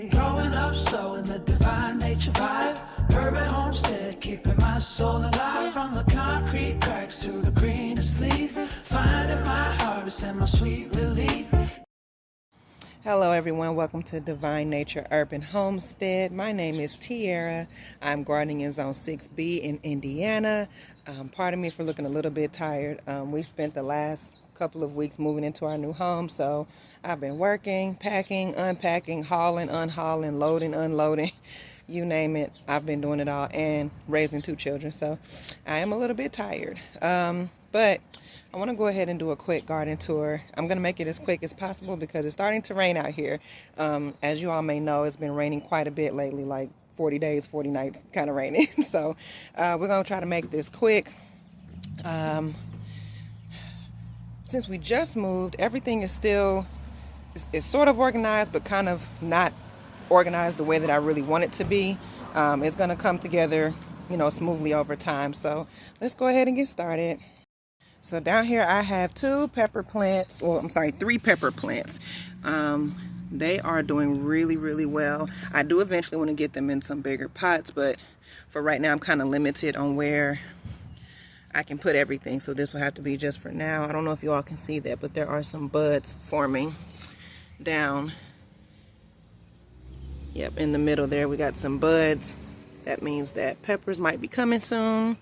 Growing up so in the divine nature vibe, urban homestead, keeping my soul alive. From the concrete cracks to the greenest leaf, finding my harvest and my sweet relief. Hello everyone, welcome to Divine Nature Urban Homestead. My name is Tiara. I'm gardening in Zone 6B in Indiana. Pardon me for looking a little bit tired. We spent the last couple of weeks moving into our new home, so I've been working, packing, unpacking, hauling, unhauling, loading, unloading, you name it. I've been doing it all and raising 2 children, so I am a little bit tired. But I want to go ahead and do a quick garden tour. I'm going to make it as quick as possible because it's starting to rain out here. As you all may know, it's been raining quite a bit lately, like 40 days, 40 nights kind of raining. So we're going to try to make this quick. Since we just moved, everything is still, it's sort of organized, but kind of not organized the way that I really want it to be. It's going to come together, smoothly over time. So let's go ahead and get started. So down here I have 3 pepper plants. They are doing really, really well. I do eventually want to get them in some bigger pots, but for right now I'm kind of limited on where I can put everything. So this will have to be just for now. I don't know if you all can see that, but there are some buds forming down. Yep, in the middle there we got some buds. That means that peppers might be coming soon.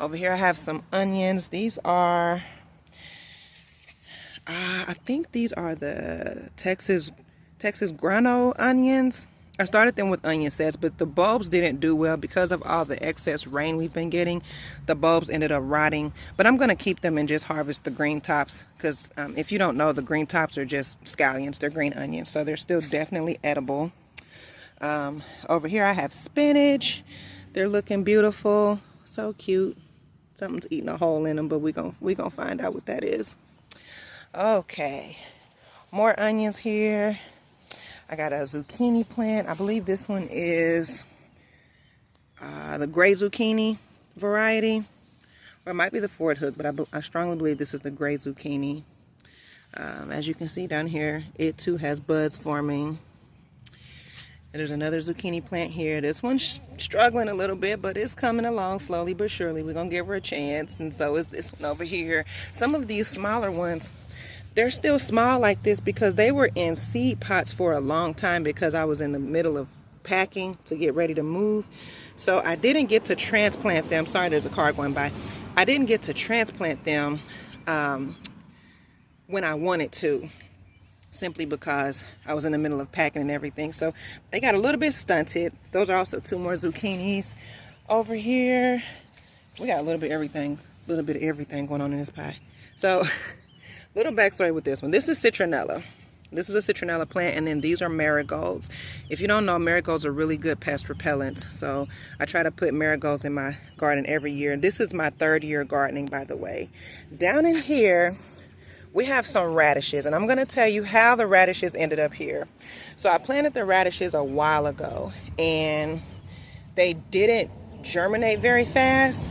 Over here I have some onions. These are, I think these are the Texas grano onions. I started them with onion sets, but the bulbs didn't do well because of all the excess rain we've been getting. The bulbs ended up rotting, but I'm going to keep them and just harvest the green tops because if you don't know, the green tops are just scallions. They're green onions, so they're still definitely edible. Over here I have spinach. They're looking beautiful, so cute. Something's eating a hole in them, but we gonna find out what that is. Okay, more onions here. I got a zucchini plant. I believe this one is the gray zucchini variety, or it might be the Ford Hook, but I strongly believe this is the gray zucchini. As you can see down here, it too has buds forming. And there's another zucchini plant here. This one's struggling a little bit, but it's coming along slowly but surely. We're going to give her a chance, and so is this one over here. Some of these smaller ones, they're still small like this because they were in seed pots for a long time because I was in the middle of packing to get ready to move. So I didn't get to transplant them. Sorry, there's a car going by. I didn't get to transplant them when I wanted to, simply because I was in the middle of packing and everything. So they got a little bit stunted. Those are also 2 more zucchinis. Over here, we got a little bit of everything going on in this pie. So, little backstory with this one. This is citronella. This is a citronella plant, and then these are marigolds. If you don't know, marigolds are really good pest repellents. So I try to put marigolds in my garden every year. This is my 3rd year gardening, by the way. Down in here, we have some radishes, and I'm going to tell you how the radishes ended up here. So I planted the radishes a while ago, and they didn't germinate very fast.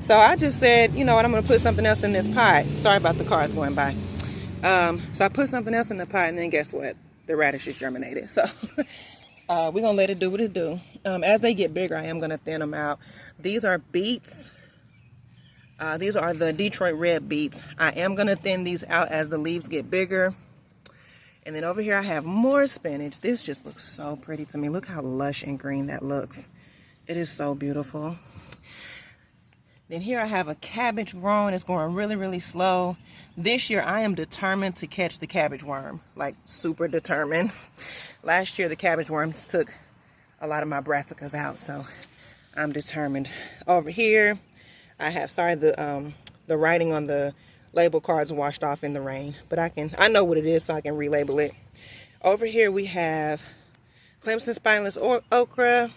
So I just said, you know what, I'm going to put something else in this pot. Sorry about the cars going by. So I put something else in the pot, and then guess what? The radishes germinated. So we're going to let it do what it do. As they get bigger, I am going to thin them out. These are beets. These are the Detroit red beets. I am going to thin these out as the leaves get bigger. And then over here I have more spinach. This just looks so pretty to me. Look how lush and green that looks. It is so beautiful. Then here I have a cabbage growing. It's growing really, really slow. This year I am determined to catch the cabbage worm. Like super determined. Last year the cabbage worms took a lot of my brassicas out, so I'm determined. Over here I have, the writing on the label cards washed off in the rain, but I know what it is, so I can relabel it. Over here we have Clemson spineless okra.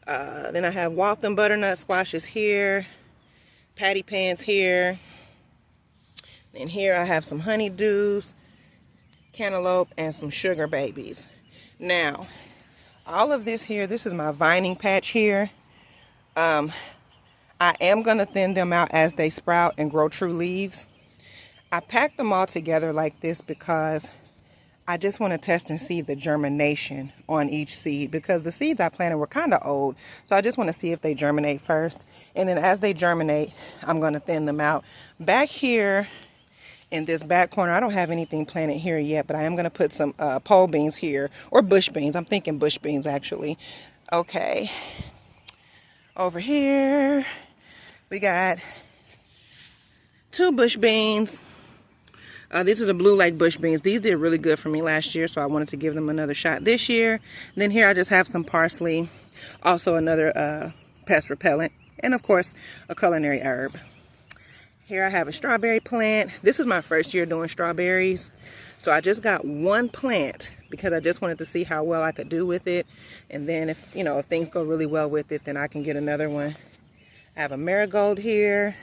Then I have Waltham butternut squashes here, patty pans here. And here I have some honeydews, cantaloupe, and some sugar babies. Now, all of this here, this is my vining patch here. I am going to thin them out as they sprout and grow true leaves. I packed them all together like this because I just want to test and see the germination on each seed, because the seeds I planted were kind of old. So I just want to see if they germinate first. And then as they germinate, I'm going to thin them out. Back here in this back corner, I don't have anything planted here yet, but I am going to put some pole beans here, or bush beans. I'm thinking bush beans actually. Okay. Over here, we got 2 bush beans. These are the Blue Lake bush beans. These did really good for me last year, so I wanted to give them another shot this year. Then here I just have some parsley, also another pest repellent, and of course a culinary herb. Here I have a strawberry plant. This is my first year doing strawberries, so I just got 1 plant because I just wanted to see how well I could do with it. And then if things go really well with it, then I can get another one. I have a marigold here.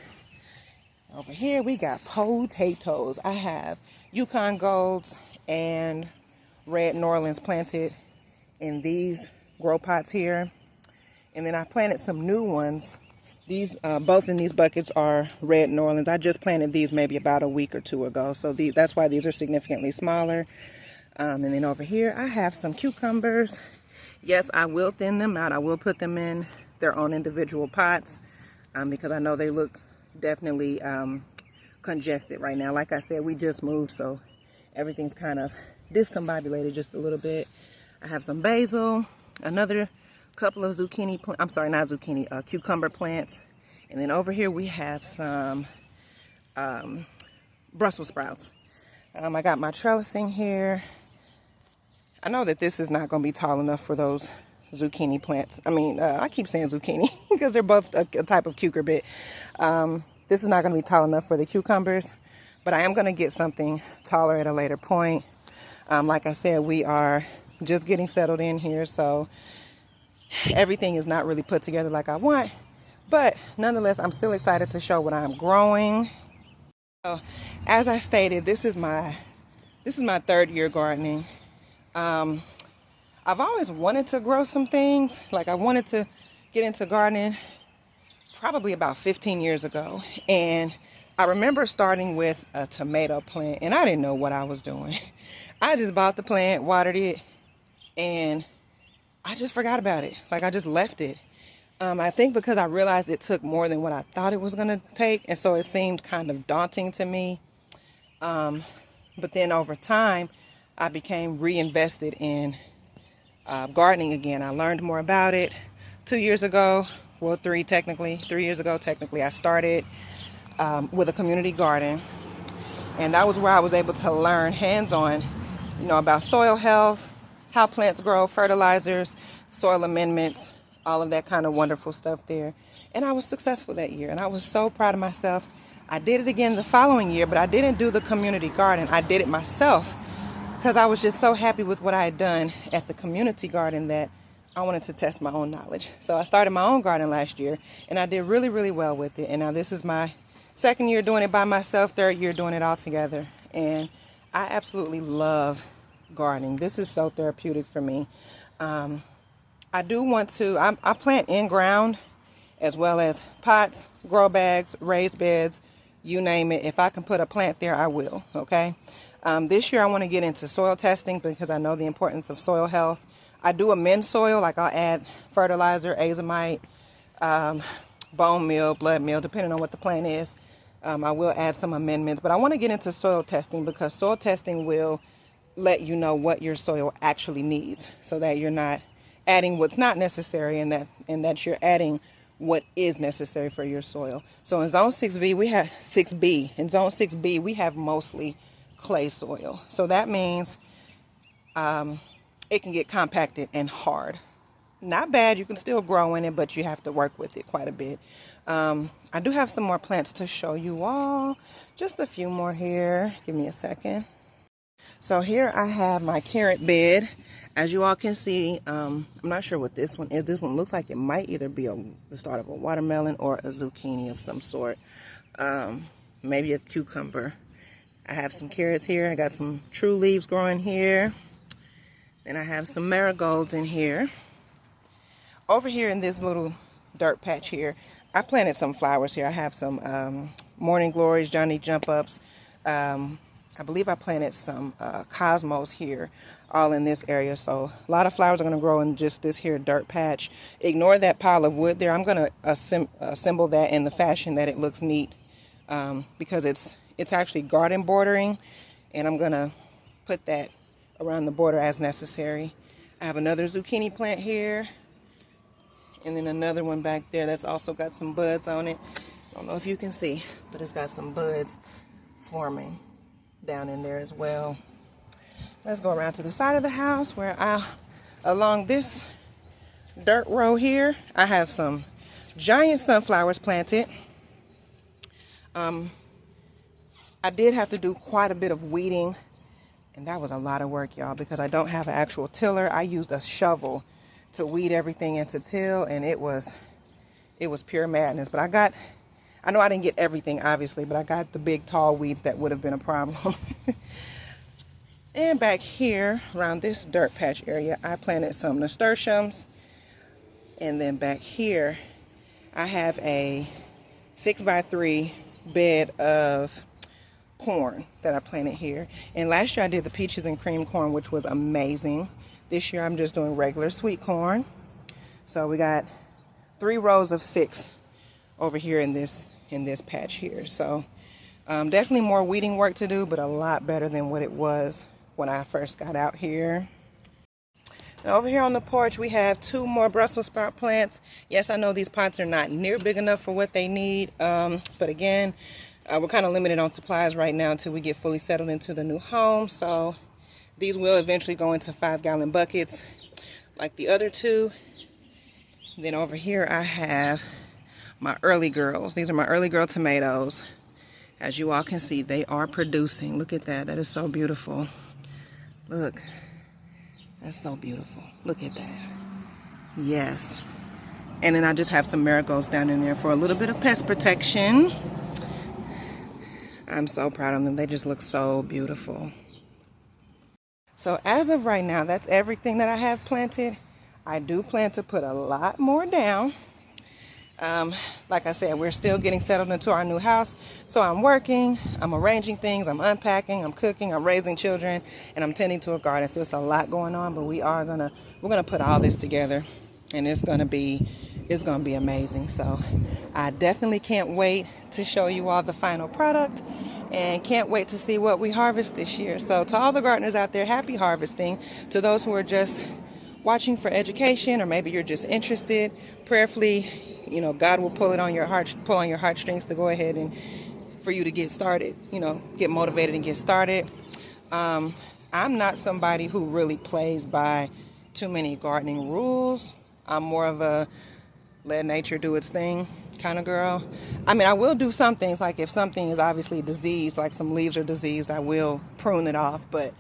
Over here we got potatoes. I have Yukon Golds and Red New Orleans planted in these grow pots here. And then I planted some new ones. These both in these buckets are Red New Orleans. I just planted these maybe about a week or 2 ago. So that's why these are significantly smaller. And then over here I have some cucumbers. Yes, I will thin them out. I will put them in their own individual pots because I know they look definitely congested right now. Like I said, we just moved, so everything's kind of discombobulated just a little bit. I have some basil, another couple of cucumber plants. And then over here we have some Brussels sprouts. I got my trellising here. I know that this is not going to be tall enough for those zucchini plants. I keep saying zucchini because they're both a type of cucurbit. This is not going to be tall enough for the cucumbers, but I am going to get something taller at a later point. Like I said, we are just getting settled in here, so everything is not really put together like I want. But nonetheless, I'm still excited to show what I'm growing. So, as I stated, this is my 3rd year gardening. I've always wanted to grow some things. Like, I wanted to get into gardening probably about 15 years ago. And I remember starting with a tomato plant, and I didn't know what I was doing. I just bought the plant, watered it, and I just forgot about it. Like, I just left it. I think because I realized it took more than what I thought it was going to take, and so it seemed kind of daunting to me. But then over time, I became reinvested in gardening again. I learned more about it 2 years ago. Well, 3 years ago, technically, I started with a community garden. And that was where I was able to learn hands-on, about soil health, how plants grow, fertilizers, soil amendments, all of that kind of wonderful stuff there. And I was successful that year, and I was so proud of myself. I did it again the following year, but I didn't do the community garden. I did it myself because I was just so happy with what I had done at the community garden that I wanted to test my own knowledge. So I started my own garden last year, and I did really, really well with it. And now this is my 2nd year doing it by myself, 3rd year doing it all together. And I absolutely love gardening. This is so therapeutic for me. I do want to, I plant in ground as well as pots, grow bags, raised beds, you name it. If I can put a plant there, I will, okay? This year I want to get into soil testing because I know the importance of soil health. I do amend soil, like I'll add fertilizer, azomite, bone meal, blood meal, depending on what the plant is. I will add some amendments, but I want to get into soil testing because soil testing will let you know what your soil actually needs so that you're not adding what's not necessary and that you're adding what is necessary for your soil. So in zone 6B, in zone 6B, we have mostly clay soil. So that means it can get compacted and hard. Not bad, you can still grow in it, but you have to work with it quite a bit. I do have some more plants to show you all. Just a few more here. Give me a second. So here I have my carrot bed. As you all can see, I'm not sure what this one is. This one looks like it might either be the start of a watermelon or a zucchini of some sort. Maybe a cucumber. I have some carrots here. I got some true leaves growing here. Then I have some marigolds in here. Over here in this little dirt patch here, I planted some flowers here. I have some morning glories, Johnny jump ups, I believe I planted some cosmos here, all in this area. So a lot of flowers are going to grow in just this here dirt patch. Ignore that pile of wood there. I'm going to assemble that in the fashion that it looks neat, because it's actually garden bordering, and I'm going to put that around the border as necessary. I have another zucchini plant here, and then another one back there that's also got some buds on it. I don't know if you can see, but it's got some buds forming down in there as well. Let's go around to the side of the house where along this dirt row here, I have some giant sunflowers planted. I did have to do quite a bit of weeding, and that was a lot of work, y'all, because I don't have an actual tiller. I used a shovel to weed everything and to till, and it was pure madness. But I know I didn't get everything, obviously, but I got the big tall weeds that would have been a problem. And back here around this dirt patch area, I planted some nasturtiums. And then back here, I have a 6x3 bed of corn that I planted here. And last year I did the peaches and cream corn, which was amazing. This year I'm just doing regular sweet corn. So we got 3 rows of 6 over here in this patch here. So definitely more weeding work to do, but a lot better than what it was when I first got out here. Now over here on the porch, we have 2 more Brussels sprout plants. Yes, I know these pots are not near big enough for what they need, but again, we're kind of limited on supplies right now until we get fully settled into the new home. So these will eventually go into 5-gallon buckets like the other 2. Then over here I have my early girls. These are my early girl tomatoes. As you all can see, they are producing. Look at that. That is so beautiful. Look. That's so beautiful. Look at that. Yes. And then I just have some marigolds down in there for a little bit of pest protection. I'm so proud of them. They just look so beautiful. So as of right now, that's everything that I have planted. I do plan to put a lot more down. Like I said, we're still getting settled into our new house. So I'm working, I'm arranging things, I'm unpacking, I'm cooking, I'm raising children, and I'm tending to a garden. So it's a lot going on, but we're gonna put all this together, and it's gonna be amazing. So I definitely can't wait to show you all the final product, and can't wait to see what we harvest this year. So to all the gardeners out there, happy harvesting. To those who are just watching for education, or maybe you're just interested, prayerfully, you know, God will pull on your heartstrings to go ahead and for you to get started, you know, get motivated and get started. I'm not somebody who really plays by too many gardening rules. I'm more of a let nature do its thing kind of girl. I mean, I will do some things, like if something is obviously diseased, like some leaves are diseased, I will prune it off, but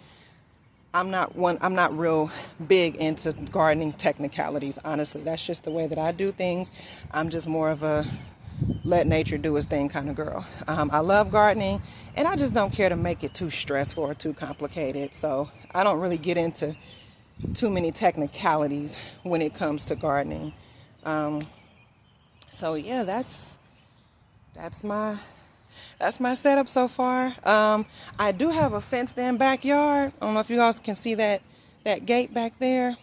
I'm not real big into gardening technicalities, honestly. That's just the way that I do things. I'm just more of a let nature do its thing kind of girl. I love gardening, and I just don't care to make it too stressful or too complicated. So I don't really get into too many technicalities when it comes to gardening. So yeah, that's my setup so far. I do have a fenced-in backyard. I don't know if you guys can see that gate back there.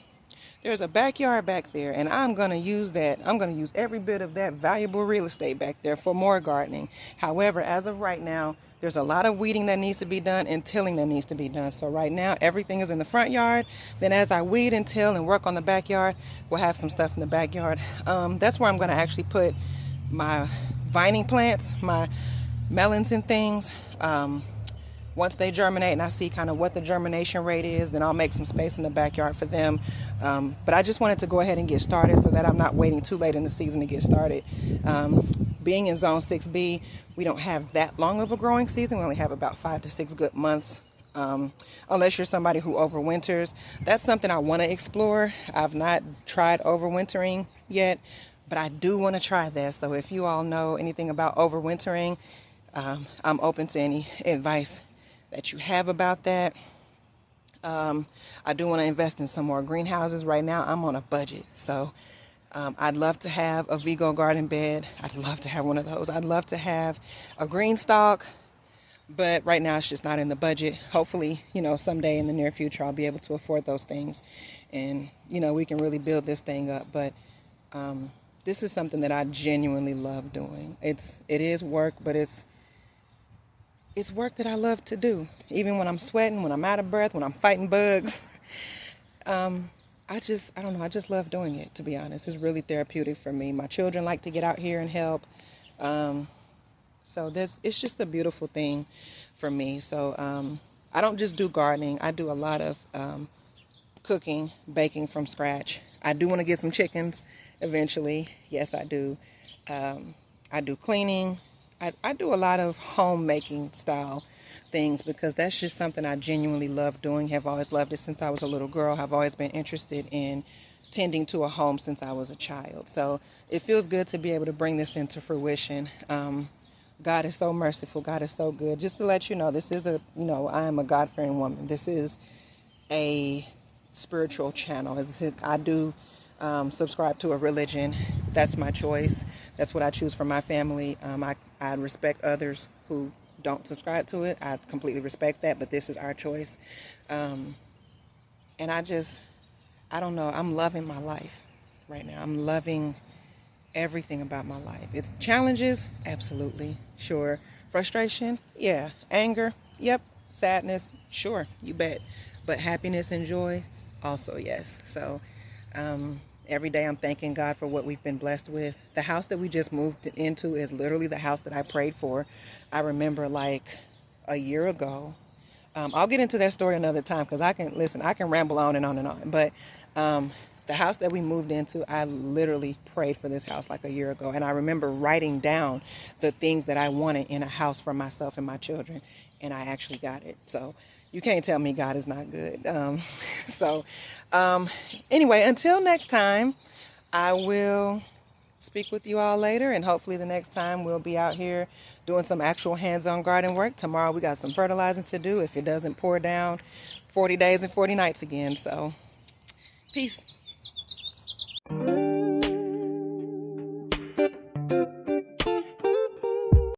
There's a backyard back there, and I'm going to use that. I'm going to use every bit of that valuable real estate back there for more gardening. However, as of right now, there's a lot of weeding that needs to be done and tilling that needs to be done. So right now, everything is in the front yard. Then as I weed and till and work on the backyard, we'll have some stuff in the backyard. That's where I'm going to actually put my vining plants, my melons and things. Once they germinate and I see kind of what the germination rate is, then I'll make some space in the backyard for them. But I just wanted to go ahead and get started so that I'm not waiting too late in the season to get started. Being in zone 6B, we don't have that long of a growing season. We only have about 5 to 6 good months. Unless you're somebody who overwinters. That's something I want to explore. I've not tried overwintering yet, but I do want to try that. So if you all know anything about overwintering, I'm open to any advice that you have about that. I do want to invest in some more greenhouses. Right now I'm on a budget, so I'd love to have a Vigo garden bed. I'd love to have one of those. I'd love to have a green stalk, But right now it's just not in the budget. Hopefully, you know, someday in the near future I'll be able to afford those things, and you know, we can really build this thing up. But this is something that I genuinely love doing. It is work, but it's work that I love to do. Even when I'm sweating, when I'm out of breath, when I'm fighting bugs. I don't know, I just love doing it, to be honest. It's really therapeutic for me. My children like to get out here and help. So it's just a beautiful thing for me. So I don't just do gardening. I do a lot of cooking, baking from scratch. I do want to get some chickens eventually. Yes, I do. I do cleaning. I do a lot of homemaking style things because that's just something I genuinely love doing. Have always loved it since I was a little girl. Have always been interested in tending to a home since I was a child. So it feels good to be able to bring this into fruition. God is so merciful. God is so good. Just to let you know, this is I am a God-fearing woman. This is a spiritual channel. I do subscribe to a religion. That's my choice. That's what I choose for my family. I respect others who don't subscribe to it. I completely respect that, but this is our choice. And I don't know. I'm loving my life right now. I'm loving everything about my life. It's challenges, absolutely, sure. Frustration, yeah. Anger, yep. Sadness, sure, you bet. But happiness and joy, also yes. So every day I'm thanking God for what we've been blessed with. The house that we just moved into is literally the house that I prayed for. I remember like a year ago. I'll get into that story another time because I can ramble on and on and on. But the house that we moved into, I literally prayed for this house like a year ago. And I remember writing down the things that I wanted in a house for myself and my children. And I actually got it. So you can't tell me God is not good. Anyway, until next time, I will speak with you all later. And hopefully the next time we'll be out here doing some actual hands-on garden work. Tomorrow we got some fertilizing to do if it doesn't pour down 40 days and 40 nights again. So peace.